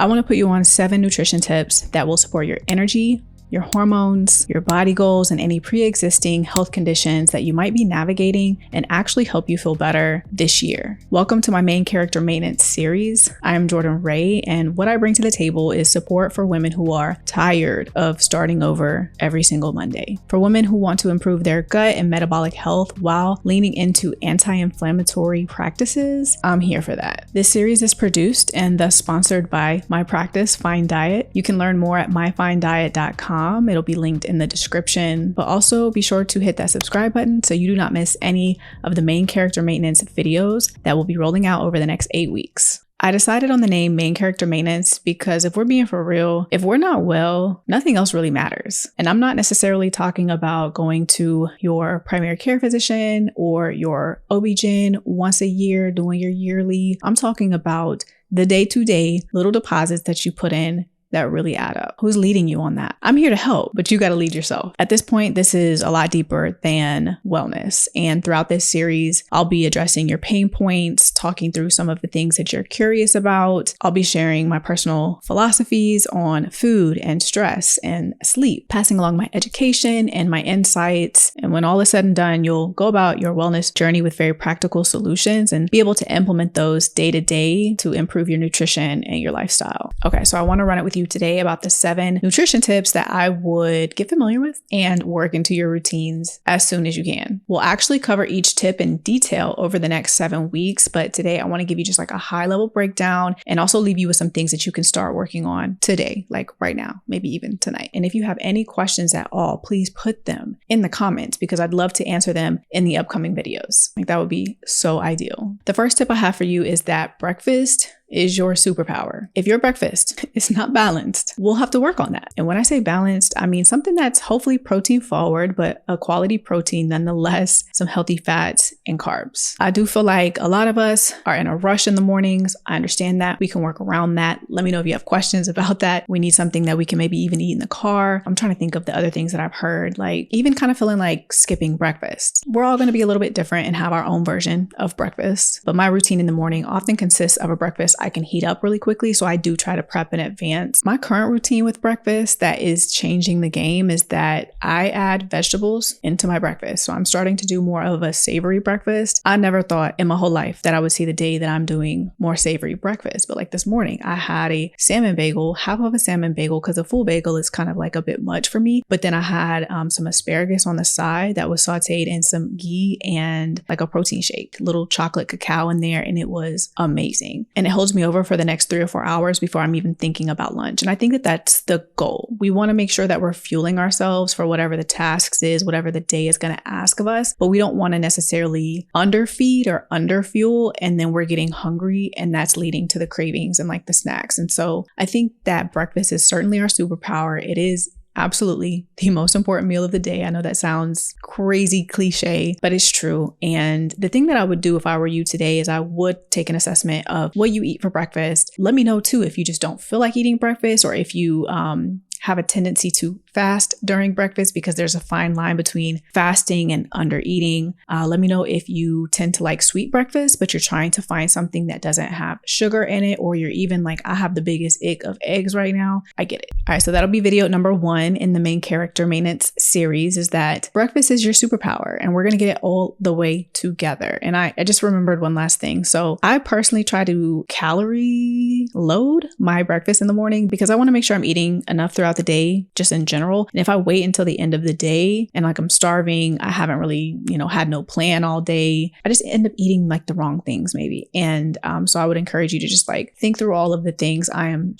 I want to put you on 7 nutrition tips that will support your energy, your hormones, your body goals, and any pre-existing health conditions that you might be navigating and actually help you feel better this year. Welcome to my main character maintenance series. I am Jordan Ray, and what I bring to the table is support for women who are tired of starting over every single Monday. For women who want to improve their gut and metabolic health while leaning into anti-inflammatory practices, I'm here for that. This series is produced and thus sponsored by my practice, Fine Diet. You can learn more at myfinediet.com. It'll be linked in the description, but also be sure to hit that subscribe button so you do not miss any of the main character maintenance videos that will be rolling out over the next 8 weeks. I decided on the name main character maintenance because if we're being for real, if we're not well, nothing else really matters. And I'm not necessarily talking about going to your primary care physician or your OB-GYN once a year, doing your yearly. I'm talking about the day-to-day little deposits that you put in that really add up. Who's leading you on that? I'm here to help, but you got to lead yourself. At this point, this is a lot deeper than wellness. And throughout this series, I'll be addressing your pain points, talking through some of the things that you're curious about. I'll be sharing my personal philosophies on food and stress and sleep, passing along my education and my insights. And when all is said and done, you'll go about your wellness journey with very practical solutions and be able to implement those day to day to improve your nutrition and your lifestyle. Okay, so I want to run it with you today about the 7 nutrition tips that I would get familiar with and work into your routines as soon as you can. We'll actually cover each tip in detail over the next 7 weeks, but today I want to give you just like a high level breakdown and also leave you with some things that you can start working on today, like right now, maybe even tonight. And if you have any questions at all, please put them in the comments because I'd love to answer them in the upcoming videos. Like that would be so ideal. The first tip I have for you is that breakfast is your superpower. If your breakfast is not balanced, we'll have to work on that. And when I say balanced, I mean something that's hopefully protein forward, but a quality protein nonetheless, some healthy fats and carbs. I do feel like a lot of us are in a rush in the mornings. I understand that. We can work around that. Let me know if you have questions about that. We need something that we can maybe even eat in the car. I'm trying to think of the other things that I've heard, like even kind of feeling like skipping breakfast. We're all going to be a little bit different and have our own version of breakfast, but my routine in the morning often consists of a breakfast I can heat up really quickly. So I do try to prep in advance. My current routine with breakfast that is changing the game is that I add vegetables into my breakfast. So I'm starting to do more of a savory breakfast. I never thought in my whole life that I would see the day that I'm doing more savory breakfast. But like this morning, I had a salmon bagel, half of a salmon bagel, because a full bagel is kind of like a bit much for me. But then I had some asparagus on the side that was sauteed in some ghee and like a protein shake, little chocolate cacao in there. And it was amazing. And it holds me over for the next 3 or 4 hours before I'm even thinking about lunch. And I think that that's the goal. We want to make sure that we're fueling ourselves for whatever the tasks is, whatever the day is going to ask of us, but we don't want to necessarily underfeed or underfuel. And then we're getting hungry and that's leading to the cravings and like the snacks. And so I think that breakfast is certainly our superpower. It is absolutely the most important meal of the day. I know that sounds crazy cliche, but it's true. And the thing that I would do if I were you today is I would take an assessment of what you eat for breakfast. Let me know too if you just don't feel like eating breakfast or if you have a tendency to fast during breakfast, because there's a fine line between fasting and under eating. Let me know if you tend to like sweet breakfast, but you're trying to find something that doesn't have sugar in it, or you're even like, I have the biggest ick of eggs right now. I get it. All right, so that'll be video number 1 in the main character maintenance series, is that breakfast is your superpower, and we're going to get it all the way together. And I just remembered one last thing. So I personally try to calorie load my breakfast in the morning because I want to make sure I'm eating enough throughout the day, just in general. And if I wait until the end of the day and like I'm starving, I haven't really, had no plan all day, I just end up eating like the wrong things maybe. And so I would encourage you to just like think through all of the things. I am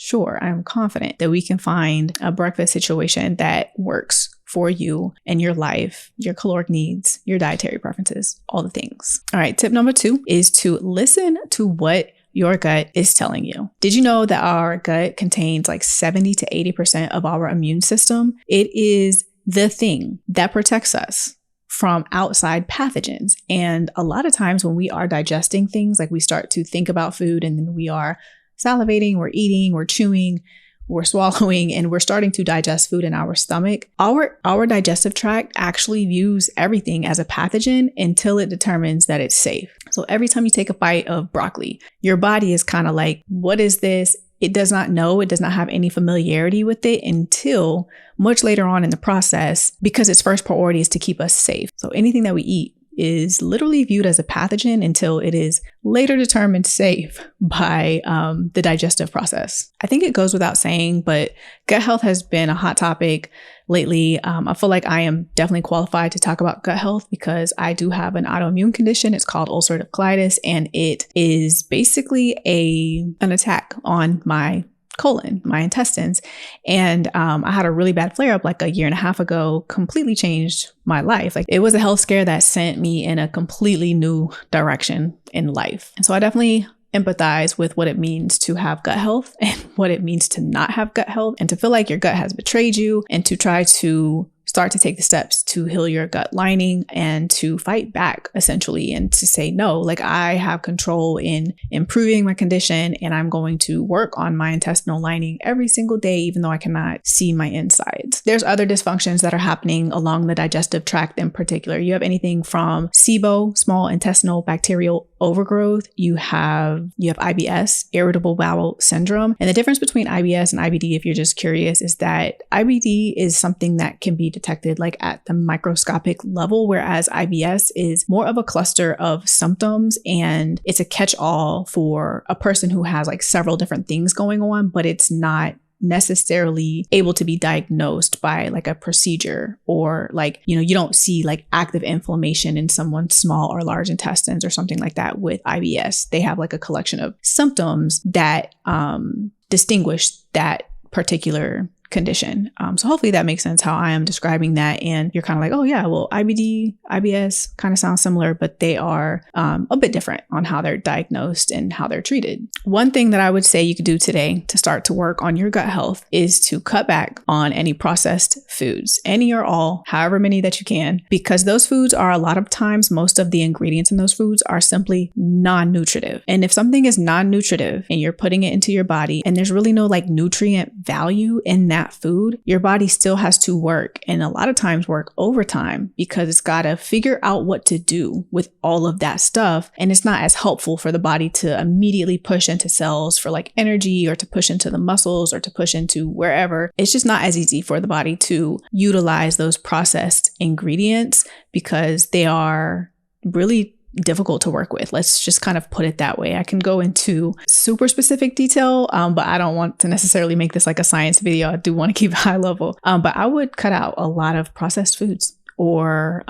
confident that we can find a breakfast situation that works for you and your life, your caloric needs, your dietary preferences, all the things. All right, tip number 2 is to listen to what your gut is telling you. Did you know that our gut contains like 70 to 80% of our immune system? It is the thing that protects us from outside pathogens. And a lot of times when we are digesting things, like we start to think about food and then we are salivating, we're eating, we're chewing, we're swallowing, and we're starting to digest food in our stomach, our digestive tract actually views everything as a pathogen until it determines that it's safe. So every time you take a bite of broccoli, your body is kind of like, what is this? it does not know, it does not have any familiarity with it until much later on in the process, because its first priority is to keep us safe. So anything that we eat is literally viewed as a pathogen until it is later determined safe by the digestive process. I think it goes without saying, but gut health has been a hot topic lately. I feel like I am definitely qualified to talk about gut health because I do have an autoimmune condition. It's called ulcerative colitis, and it is basically an attack on my colon, my intestines. And I had a really bad flare up like a year and a half ago, completely changed my life. Like, it was a health scare that sent me in a completely new direction in life. And so I definitely empathize with what it means to have gut health and what it means to not have gut health, and to feel like your gut has betrayed you, and to try to start to take the steps to heal your gut lining and to fight back, essentially, and to say, no, like, I have control in improving my condition, and I'm going to work on my intestinal lining every single day, even though I cannot see my insides. There's other dysfunctions that are happening along the digestive tract in particular. You have anything from SIBO, small intestinal bacterial overgrowth. You have IBS, irritable bowel syndrome. And the difference between IBS and IBD, if you're just curious, is that IBD is something that can be detected like at the microscopic level, whereas IBS is more of a cluster of symptoms, and it's a catch-all for a person who has like several different things going on, but it's not necessarily able to be diagnosed by like a procedure, or like, you don't see like active inflammation in someone's small or large intestines or something like that with IBS. They have like a collection of symptoms that distinguish that particular condition. So hopefully that makes sense how I am describing that. And you're kind of like, oh yeah, well, IBD, IBS kind of sound similar, but they are a bit different on how they're diagnosed and how they're treated. One thing that I would say you could do today to start to work on your gut health is to cut back on any processed foods, any or all, however many that you can, because those foods are a lot of times, most of the ingredients in those foods are simply non-nutritive. And if something is non-nutritive and you're putting it into your body and there's really no like nutrient value in that food, your body still has to work, and a lot of times work overtime, because it's got to figure out what to do with all of that stuff. And it's not as helpful for the body to immediately push into cells for like energy, or to push into the muscles, or to push into wherever. It's just not as easy for the body to utilize those processed ingredients because they are really difficult to work with. Let's just kind of put it that way. I can go into super specific detail, but I don't want to necessarily make this like a science video. I do want to keep it high level. But I would cut out a lot of processed foods, or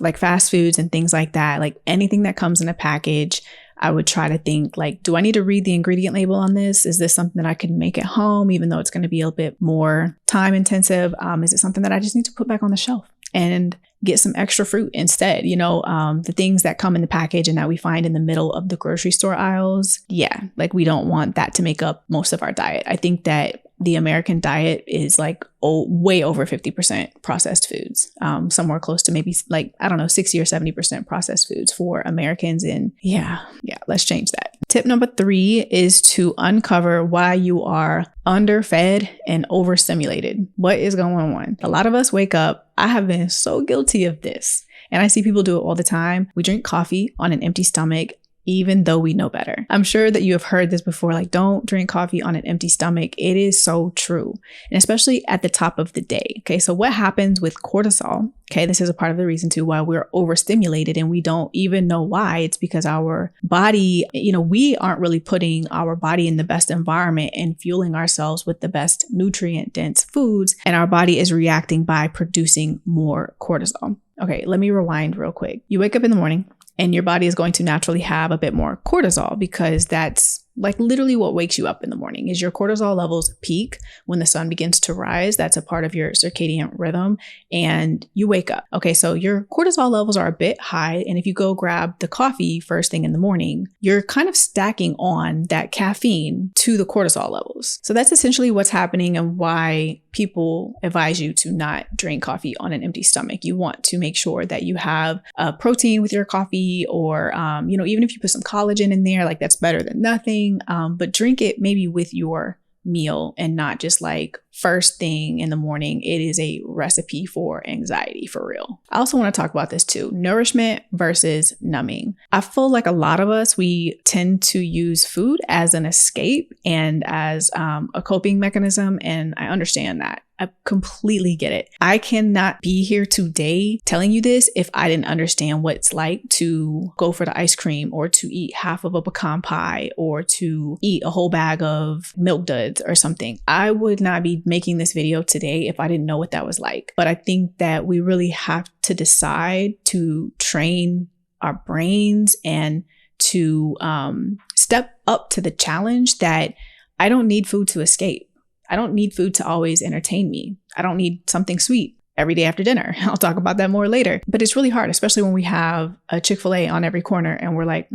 like fast foods and things like that. Like anything that comes in a package, I would try to think like, do I need to read the ingredient label on this? Is this something that I can make at home, even though it's going to be a bit more time intensive? Is it something that I just need to put back on the shelf and get some extra fruit instead? The things that come in the package and that we find in the middle of the grocery store aisles. Yeah, like we don't want that to make up most of our diet. I think that the American diet is like way over 50% processed foods, somewhere close to maybe like, I don't know, 60 or 70% processed foods for Americans. And yeah, let's change that. Tip number 3 is to uncover why you are underfed and overstimulated. What is going on? A lot of us wake up. I have been so guilty of this, and I see people do it all the time. We drink coffee on an empty stomach, even though we know better. I'm sure that you have heard this before, like, don't drink coffee on an empty stomach. It is so true. And especially at the top of the day. Okay, so what happens with cortisol? Okay, this is a part of the reason too why we're overstimulated and we don't even know why. It's because our body, we aren't really putting our body in the best environment and fueling ourselves with the best nutrient dense foods. And our body is reacting by producing more cortisol. Okay, let me rewind real quick. You wake up in the morning, and your body is going to naturally have a bit more cortisol, because that's like literally what wakes you up in the morning is your cortisol levels peak when the sun begins to rise. That's a part of your circadian rhythm, and you wake up. Okay, so your cortisol levels are a bit high. And if you go grab the coffee first thing in the morning, you're kind of stacking on that caffeine to the cortisol levels. So that's essentially what's happening and why people advise you to not drink coffee on an empty stomach. You want to make sure that you have protein with your coffee, or, even if you put some collagen in there, like that's better than nothing. But drink it maybe with your meal and not just like first thing in the morning, it is a recipe for anxiety, for real. I also want to talk about this too, nourishment versus numbing. I feel like a lot of us, we tend to use food as an escape and as a coping mechanism, and I understand that. I completely get it. I cannot be here today telling you this if I didn't understand what it's like to go for the ice cream or to eat half of a pecan pie or to eat a whole bag of Milk Duds or something. I would not be making this video today if I didn't know what that was like. But I think that we really have to decide to train our brains and to step up to the challenge that I don't need food to escape. I don't need food to always entertain me. I don't need something sweet every day after dinner. I'll talk about that more later. But it's really hard, especially when we have a Chick-fil-A on every corner and we're like,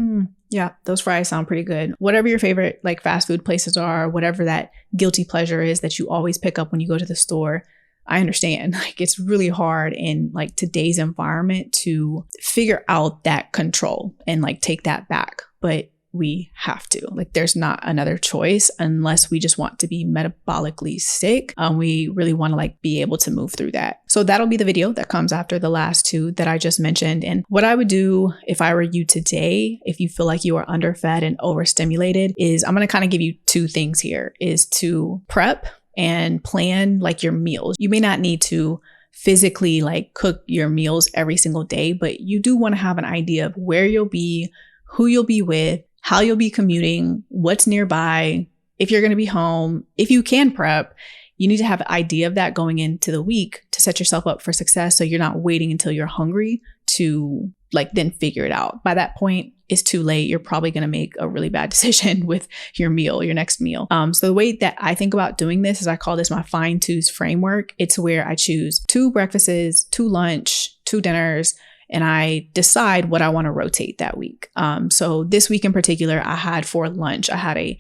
yeah, those fries sound pretty good. Whatever your favorite like fast food places are, whatever that guilty pleasure is that you always pick up when you go to the store, I understand. Like, it's really hard in like today's environment to figure out that control and like take that back. But we have to. Like, there's not another choice unless we just want to be metabolically sick. We really want to like be able to move through that. So that'll be the video that comes after the last two that I just mentioned. And what I would do if I were you today, if you feel like you are underfed and overstimulated, is I'm going to kind of give you two things here, is to prep and plan like your meals. You may not need to physically like cook your meals every single day, but you do want to have an idea of where you'll be, who you'll be with, how you'll be commuting, what's nearby, if you're going to be home. If you can prep, you need to have an idea of that going into the week to set yourself up for success. So you're not waiting until you're hungry to like then figure it out. By that point, it's too late. You're probably going to make a really bad decision with your meal, your next meal. So the way that I think about doing this is I call this my fine twos framework. It's where I choose 2 breakfasts, 2 lunch, 2 dinners, and I decide what I want to rotate that week. So this week in particular, I had for lunch, I had a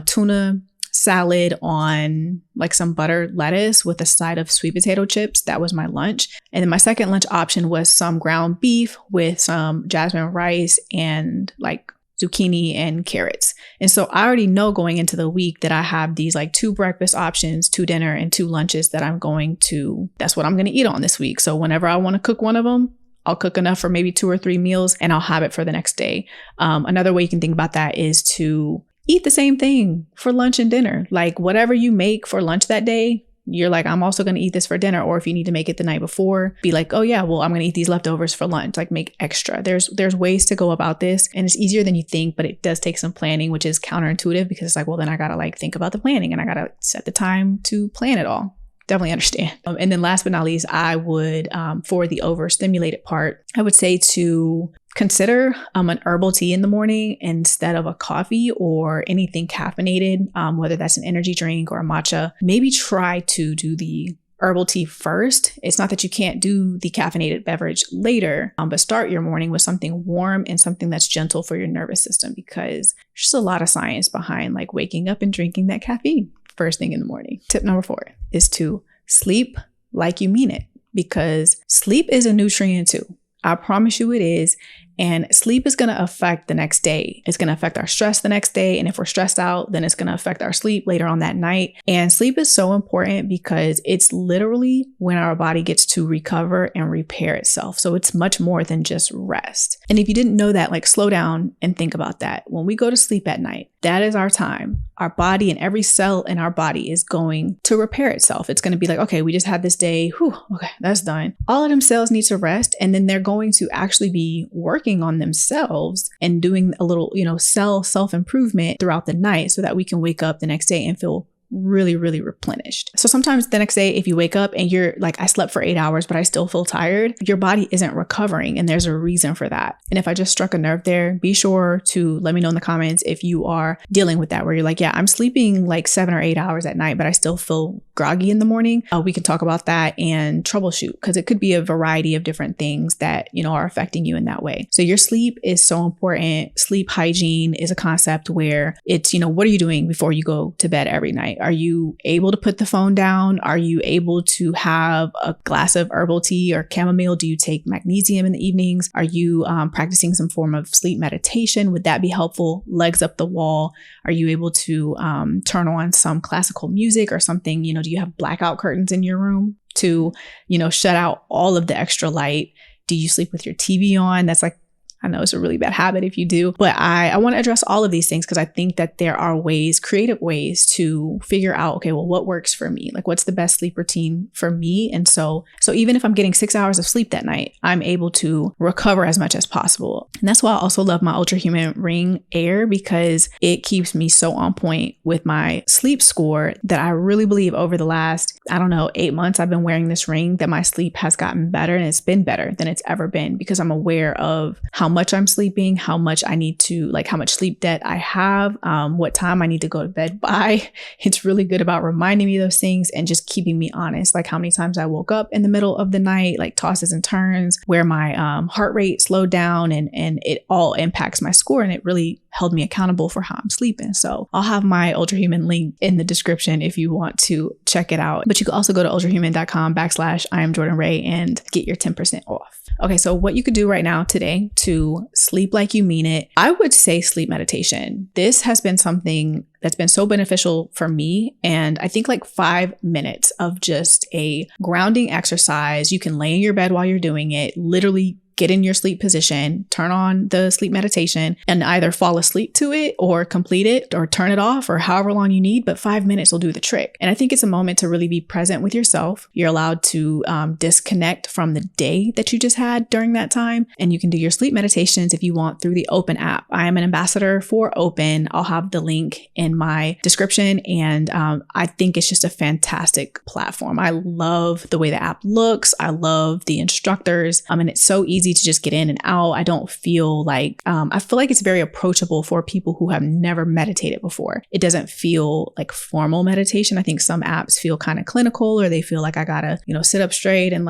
tuna salad on like some buttered lettuce with a side of sweet potato chips. That was my lunch. And then my second lunch option was some ground beef with some jasmine rice and like zucchini and carrots. And so I already know going into the week that I have these like 2 breakfast options, 2 dinner, and 2 lunches that that's what I'm going to eat on this week. So whenever I want to cook one of them, I'll cook enough for maybe 2 or 3 meals and I'll have it for the next day. Another way you can think about that is to eat the same thing for lunch and dinner. Like whatever you make for lunch that day, you're like, I'm also going to eat this for dinner. Or if you need to make it the night before, be like, oh yeah, well, I'm going to eat these leftovers for lunch, like make extra. There's ways to go about this, and it's easier than you think, but it does take some planning, which is counterintuitive because it's like, well, then I got to like think about the planning and I got to set the time to plan it all. Definitely understand. And then last but not least, I would, for the overstimulated part, I would say to consider an herbal tea in the morning instead of a coffee or anything caffeinated, whether that's an energy drink or a matcha. Maybe try to do the herbal tea first. It's not that you can't do the caffeinated beverage later, but start your morning with something warm and something that's gentle for your nervous system, because there's just a lot of science behind like waking up and drinking that caffeine first thing in the morning. Tip number 4 is to sleep like you mean it, because sleep is a nutrient too. I promise you it is. And sleep is going to affect the next day. It's going to affect our stress the next day. And if we're stressed out, then it's going to affect our sleep later on that night. And sleep is so important because it's literally when our body gets to recover and repair itself. So it's much more than just rest. And if you didn't know that, like slow down and think about that. When we go to sleep at night, that is our time. Our body and every cell in our body is going to repair itself. It's going to be like, okay, we just had this day. Whew, okay, that's done. All of them cells need to rest. And then they're going to actually be working on themselves and doing a little, cell self-improvement throughout the night so that we can wake up the next day and feel really, really replenished. So sometimes the next day, if you wake up and you're like, I slept for 8 hours, but I still feel tired, your body isn't recovering. And there's a reason for that. And if I just struck a nerve there, be sure to let me know in the comments if you are dealing with that, where you're like, yeah, I'm sleeping like 7 or 8 hours at night, but I still feel groggy in the morning. We can talk about that and troubleshoot, because it could be a variety of different things that, are affecting you in that way. So your sleep is so important. Sleep hygiene is a concept where it's, what are you doing before you go to bed every night? Are you able to put the phone down? Are you able to have a glass of herbal tea or chamomile? Do you take magnesium in the evenings? Are you practicing some form of sleep meditation? Would that be helpful? Legs up the wall. Are you able to turn on some classical music or something? Do you have blackout curtains in your room to, shut out all of the extra light? Do you sleep with your TV on? That's like, I know it's a really bad habit if you do, but I want to address all of these things because I think that there are creative ways to figure out, okay, well, what works for me? Like, what's the best sleep routine for me? And so even if I'm getting 6 hours of sleep that night, I'm able to recover as much as possible. And that's why I also love my Ultra Human Ring Air, because it keeps me so on point with my sleep score that I really believe over the last, 8 months, I've been wearing this ring, that my sleep has gotten better, and it's been better than it's ever been because I'm aware of how much I'm sleeping, how much I need to, how much sleep debt I have, what time I need to go to bed by. It's really good about reminding me of those things and just keeping me honest, like how many times I woke up in the middle of the night, like tosses and turns, where my heart rate slowed down, and it all impacts my score, and it really held me accountable for how I'm sleeping. So I'll have my Ultra Human link in the description if you want to check it out. But you can also go to ultrahuman.com/IamJordanRay and get your 10% off. Okay, so what you could do right now today to sleep like you mean it, I would say sleep meditation. This has been something that's been so beneficial for me. And I think 5 minutes of just a grounding exercise. You can lay in your bed while you're doing it, literally get in your sleep position, turn on the sleep meditation, and either fall asleep to it or complete it or turn it off or however long you need. But 5 minutes will do the trick. And I think it's a moment to really be present with yourself. You're allowed to disconnect from the day that you just had during that time. And you can do your sleep meditations if you want through the Open app. I am an ambassador for Open. I'll have the link in my description. And I think it's just a fantastic platform. I love the way the app looks. I love the instructors. And it's so easy to just get in and out. I don't feel like, I feel like it's very approachable for people who have never meditated before. It doesn't feel like formal meditation. I think some apps feel kind of clinical, or they feel like I gotta, sit up straight and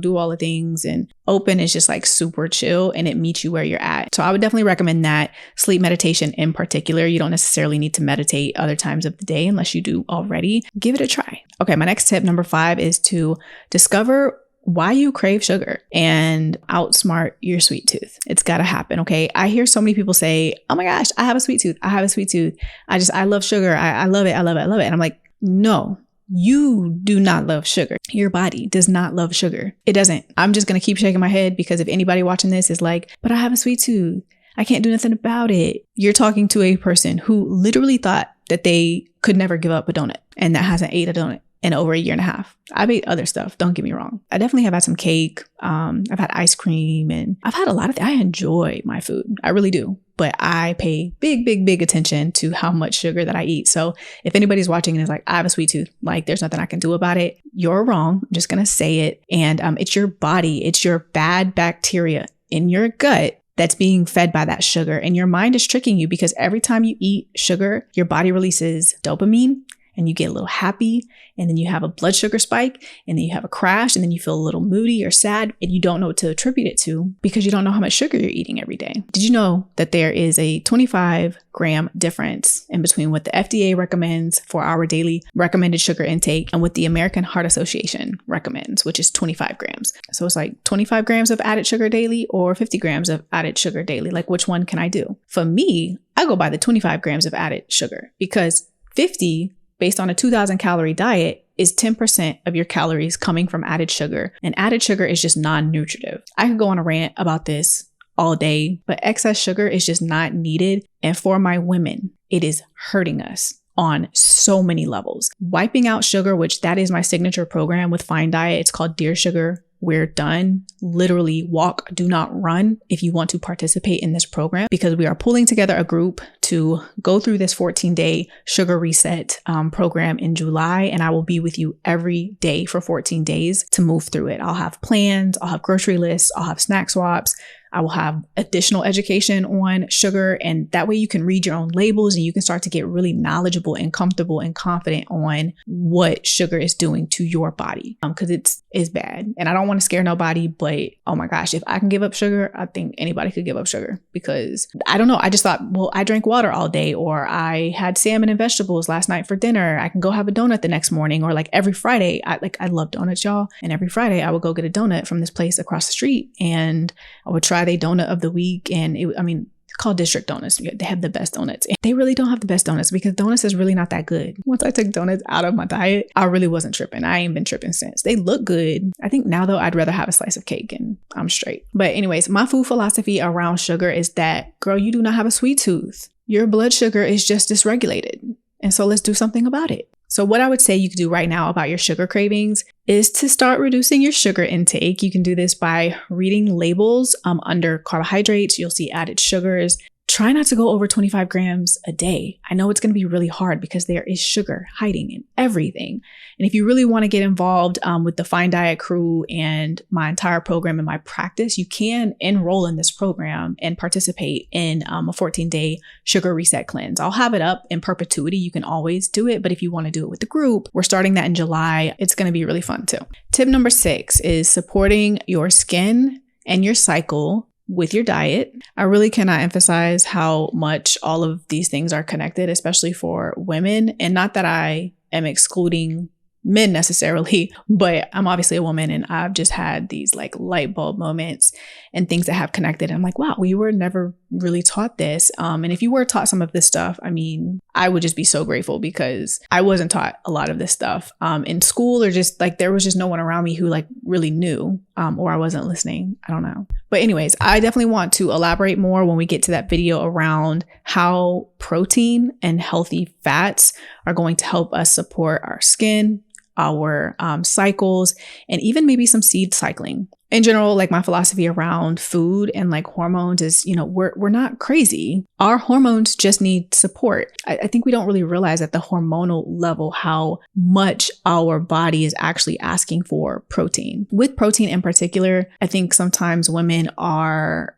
do all the things. And Open is just super chill, and it meets you where you're at. So I would definitely recommend that. Sleep meditation in particular. You don't necessarily need to meditate other times of the day unless you do already. Give it a try. Okay, my next tip, number 5, is to discover why you crave sugar and outsmart your sweet tooth. It's got to happen. Okay. I hear so many people say, oh my gosh, I have a sweet tooth. I have a sweet tooth. I love sugar. I love it. I love it. I love it. And I'm like, no, you do not love sugar. Your body does not love sugar. It doesn't. I'm just going to keep shaking my head because if anybody watching this is like, but I have a sweet tooth, I can't do nothing about it. You're talking to a person who literally thought that they could never give up a donut, and that hasn't ate a donut in over a year and a half. I've ate other stuff. Don't get me wrong. I definitely have had some cake. I've had ice cream, and I've had a lot of I enjoy my food. I really do. But I pay big attention to how much sugar that I eat. So if anybody's watching and is like, I have a sweet tooth, there's nothing I can do about it, you're wrong. I'm just going to say it. And it's your body. It's your bad bacteria in your gut that's being fed by that sugar. And your mind is tricking you because every time you eat sugar, your body releases dopamine, and you get a little happy, and then you have a blood sugar spike, and then you have a crash, and then you feel a little moody or sad, and you don't know what to attribute it to because you don't know how much sugar you're eating every day. Did you know that there is a 25-gram difference in between what the FDA recommends for our daily recommended sugar intake and what the American Heart Association recommends, which is 25 grams. So it's 25 grams of added sugar daily or 50 grams of added sugar daily. Which one can I do? For me, I go by the 25 grams of added sugar because 50 based on a 2,000 calorie diet is 10% of your calories coming from added sugar. And added sugar is just non-nutritive. I could go on a rant about this all day, but excess sugar is just not needed. And for my women, it is hurting us on so many levels. Wiping out sugar, which that is my signature program with Fine Diet. It's called Dear Sugar, We're Done. Literally walk, do not run if you want to participate in this program, because we are pulling together a group to go through this 14-day sugar reset program in July. And I will be with you every day for 14 days to move through it. I'll have plans, I'll have grocery lists, I'll have snack swaps. I will have additional education on sugar, and that way you can read your own labels and you can start to get really knowledgeable and comfortable and confident on what sugar is doing to your body, because it's bad. And I don't want to scare nobody, but oh my gosh, if I can give up sugar, I think anybody could give up sugar, because I don't know. I just thought, well, I drank water all day, or I had salmon and vegetables last night for dinner. I can go have a donut the next morning, or like every Friday, I love donuts, y'all. And every Friday I would go get a donut from this place across the street, and I would try their donut of the week. And it's called District Donuts. They have the best donuts. And they really don't have the best donuts, because donuts is really not that good. Once I took donuts out of my diet, I really wasn't tripping. I ain't been tripping since. They look good. I think now though, I'd rather have a slice of cake and I'm straight. But anyways, my food philosophy around sugar is that, girl, you do not have a sweet tooth. Your blood sugar is just dysregulated. And so let's do something about it. So what I would say you could do right now about your sugar cravings is to start reducing your sugar intake. You can do this by reading labels under carbohydrates. You'll see added sugars. Try not to go over 25 grams a day. I know it's going to be really hard because there is sugar hiding in everything. And if you really want to get involved with the Fine Diet crew and my entire program and my practice, you can enroll in this program and participate in a 14-day sugar reset cleanse. I'll have it up in perpetuity. You can always do it. But if you want to do it with the group, we're starting that in July. It's going to be really fun too. Tip number 6 is supporting your skin and your cycle with your diet. I really cannot emphasize how much all of these things are connected, especially for women. And not that I am excluding men necessarily, but I'm obviously a woman, and I've just had these like light bulb moments and things that have connected. I'm like, wow, we were never really taught this. And if you were taught some of this stuff, I would just be so grateful, because I wasn't taught a lot of this stuff in school, or just like there was just no one around me who like really knew, or I wasn't listening. I don't know. But anyways, I definitely want to elaborate more when we get to that video around how protein and healthy fats are going to help us support our skin, our cycles, and even maybe some seed cycling. In general, like my philosophy around food and like hormones is, we're not crazy. Our hormones just need support. I think we don't really realize at the hormonal level how much our body is actually asking for protein. With protein in particular, I think sometimes women are,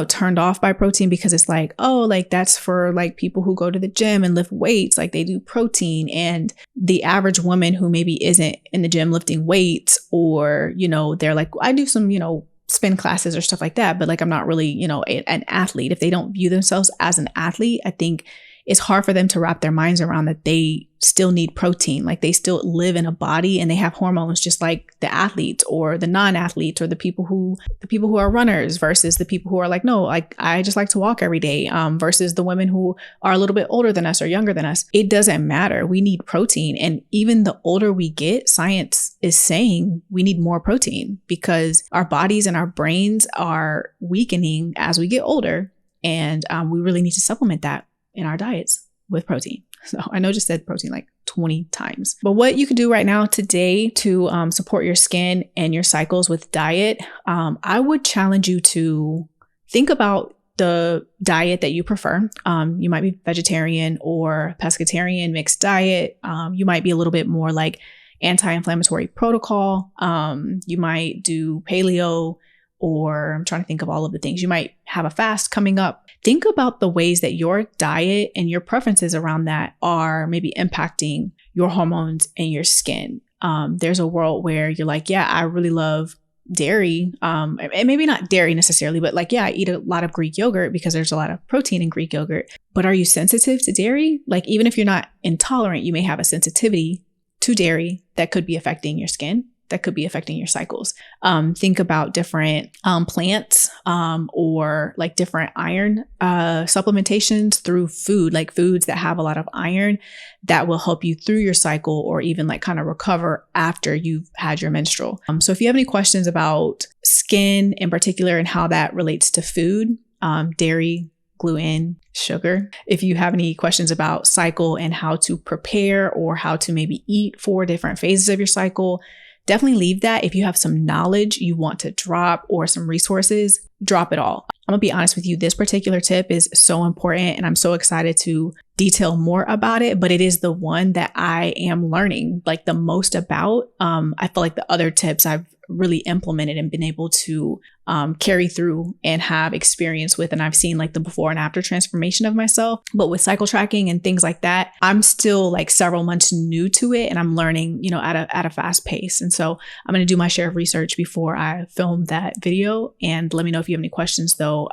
turned off by protein, because it's like, oh, like that's for like people who go to the gym and lift weights, like they do protein. And the average woman who maybe isn't in the gym lifting weights, or, they're like, I do some, spin classes or stuff like that, but like, I'm not really, an athlete. If they don't view themselves as an athlete, I think it's hard for them to wrap their minds around that they still need protein. Like they still live in a body and they have hormones just like the athletes or the non-athletes, or the people who are runners versus the people who are like, no, like I just like to walk every day, versus the women who are a little bit older than us or younger than us. It doesn't matter. We need protein. And even the older we get, science is saying we need more protein, because our bodies and our brains are weakening as we get older. And we really need to supplement that in our diets with protein. So I know I just said protein like 20 times. But what you can do right now today to support your skin and your cycles with diet, I would challenge you to think about the diet that you prefer. You might be vegetarian or pescatarian, mixed diet. You might be a little bit more like anti-inflammatory protocol. You might do paleo, or I'm trying to think of all of the things. You might have a fast coming up. Think about the ways that your diet and your preferences around that are maybe impacting your hormones and your skin. There's a world where you're like, yeah, I really love dairy. And maybe not dairy necessarily, but like, yeah, I eat a lot of Greek yogurt because there's a lot of protein in Greek yogurt. But are you sensitive to dairy? Like, even if you're not intolerant, you may have a sensitivity to dairy that could be affecting your skin, that could be affecting your cycles. Think about different plants or like different iron supplementations through food, like foods that have a lot of iron that will help you through your cycle, or even like kind of recover after you've had your menstrual. So if you have any questions about skin in particular and how that relates to food, dairy, gluten, sugar. If you have any questions about cycle and how to prepare or how to maybe eat for different phases of your cycle, definitely leave that. If you have some knowledge you want to drop or some resources, drop it all. I'm gonna be honest with you, this particular tip is so important and I'm so excited to detail more about it, but it is the one that I am learning like the most about. I feel like the other tips I've really implemented and been able to carry through and have experience with. And I've seen like the before and after transformation of myself. But with cycle tracking and things like that, I'm still like several months new to it, and I'm learning, you know, at a fast pace. And so I'm going to do my share of research before I film that video. And let me know if you have any questions though,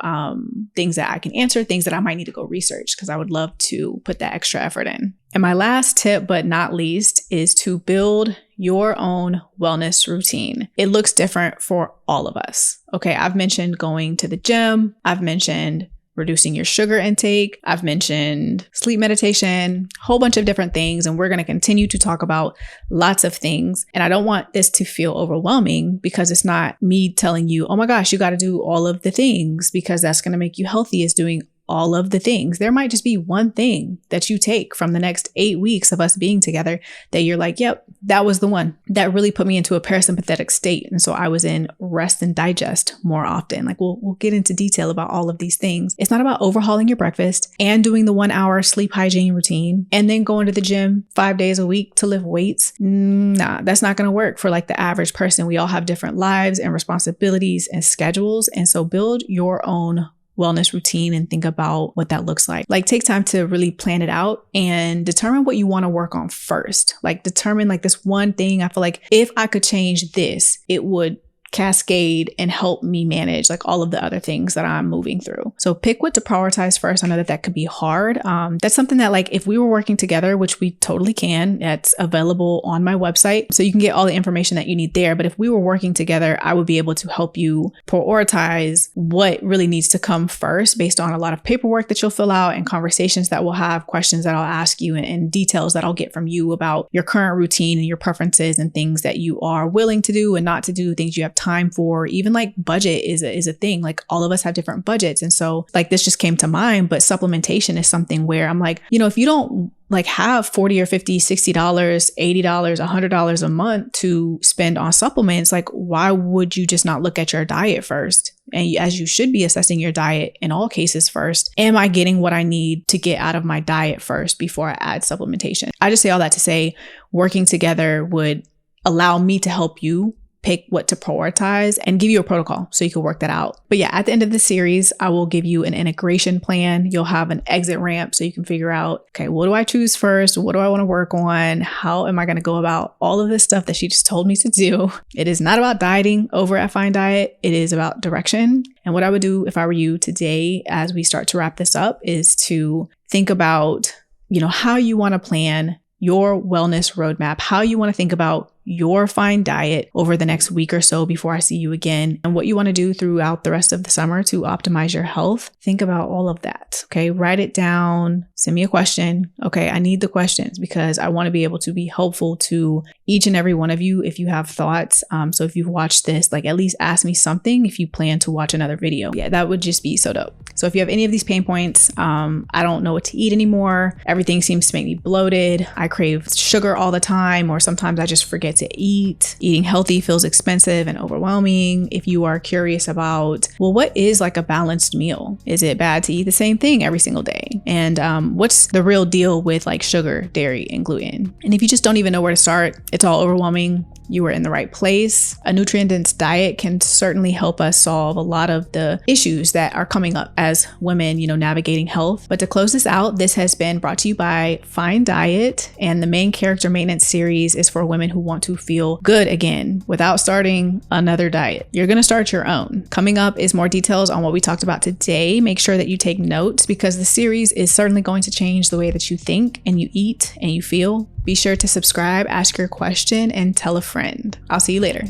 things that I can answer, things that I might need to go research, because I would love to put that extra effort in. And my last tip, but not least, is to build your own wellness routine. It looks different for all of us. Okay, I've mentioned going to the gym. I've mentioned reducing your sugar intake. I've mentioned sleep meditation, a whole bunch of different things. And we're going to continue to talk about lots of things. And I don't want this to feel overwhelming, because it's not me telling you, oh my gosh, you got to do all of the things, because that's going to make you healthy, is doing all of the things. There might just be one thing that you take from the next 8 weeks of us being together that you're like, yep, that was the one that really put me into a parasympathetic state. And so I was in rest and digest more often. Like we'll get into detail about all of these things. It's not about overhauling your breakfast and doing the 1 hour sleep hygiene routine and then going to the gym 5 days a week to lift weights. Nah, that's not going to work for like the average person. We all have different lives and responsibilities and schedules. And so build your own wellness routine and think about what that looks like. Like take time to really plan it out and determine what you want to work on first. Like determine like this one thing. I feel like if I could change this, it would cascade and help me manage like all of the other things that I'm moving through. So pick what to prioritize first. I know that could be hard. That's something that like if we were working together, which we totally can, that's available on my website. So you can get all the information that you need there. But if we were working together, I would be able to help you prioritize what really needs to come first based on a lot of paperwork that you'll fill out and conversations that we'll have, questions that I'll ask you, and details that I'll get from you about your current routine and your preferences and things that you are willing to do and not to do, things you have time for. Even like budget is a thing. Like all of us have different budgets. And so like this just came to mind, but supplementation is something where I'm like, you know, if you don't like have $40 or $50, $60, $80, $100 a month to spend on supplements, like why would you just not look at your diet first? And as you should be assessing your diet in all cases first, am I getting what I need to get out of my diet first before I add supplementation? I just say all that to say working together would allow me to help you pick what to prioritize and give you a protocol so you can work that out. But yeah, at the end of the series, I will give you an integration plan. You'll have an exit ramp so you can figure out, okay, what do I choose first? What do I want to work on? How am I going to go about all of this stuff that she just told me to do? It is not about dieting over at Fine Diet. It is about direction. And what I would do if I were you today, as we start to wrap this up, is to think about, you know, how you want to plan your wellness roadmap, how you want to think about your Fine Diet over the next week or so before I see you again, and what you want to do throughout the rest of the summer to optimize your health. Think about all of that. Okay. Write it down. Send me a question. Okay. I need the questions because I want to be able to be helpful to each and every one of you if you have thoughts. So if you've watched this, like at least ask me something if you plan to watch another video. Yeah, that would just be so dope. So if you have any of these pain points, I don't know what to eat anymore. Everything seems to make me bloated. I crave sugar all the time, or sometimes I just forget to eat. Eating healthy feels expensive and overwhelming. If you are curious about, well, what is like a balanced meal? Is it bad to eat the same thing every single day? And what's the real deal with like sugar, dairy, and gluten? And if you just don't even know where to start, it's all overwhelming, you are in the right place. A nutrient-dense diet can certainly help us solve a lot of the issues that are coming up as women, you know, navigating health. But to close this out, this has been brought to you by Fine Diet, and the main character maintenance series is for women who want to feel good again without starting another diet. You're going to start your own. Coming up is more details on what we talked about today. Make sure that you take notes because the series is certainly going to change the way that you think and you eat and you feel. Be sure to subscribe, ask your question, and tell a friend. I'll see you later.